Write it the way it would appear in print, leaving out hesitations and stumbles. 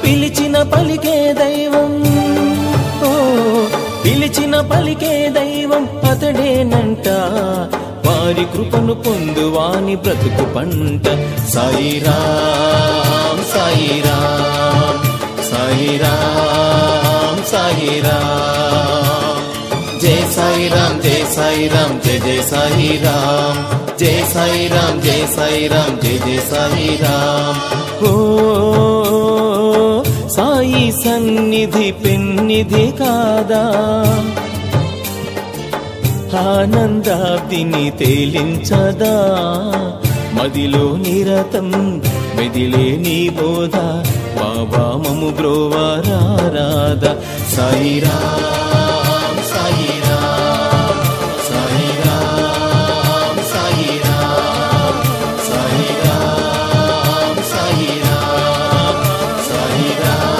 పిలిచిన పలికే దైవం, ఓ పిలిచిన పలికే దైవం అతడేనంట, వారి కృపను పొందువాని బ్రతుకు పంట. సాయిరాం సాయిరాం సాయిరాం సాయిరాం, జయ సాయిరాం జయ సాయిరాం జయ జయ సాయిరాం, జయ సాయిరాం జయ సాయిరాం జయ జయ సాయిరాం. ఓ సాయి సన్నిధి పెన్నిధి కాదా, ఆనందాబ్దిని తేలించదా, మదిలో నిరతం మెదిలే నీ బోధ, బాబా మము బ్రోవారాధ. సాయిరాం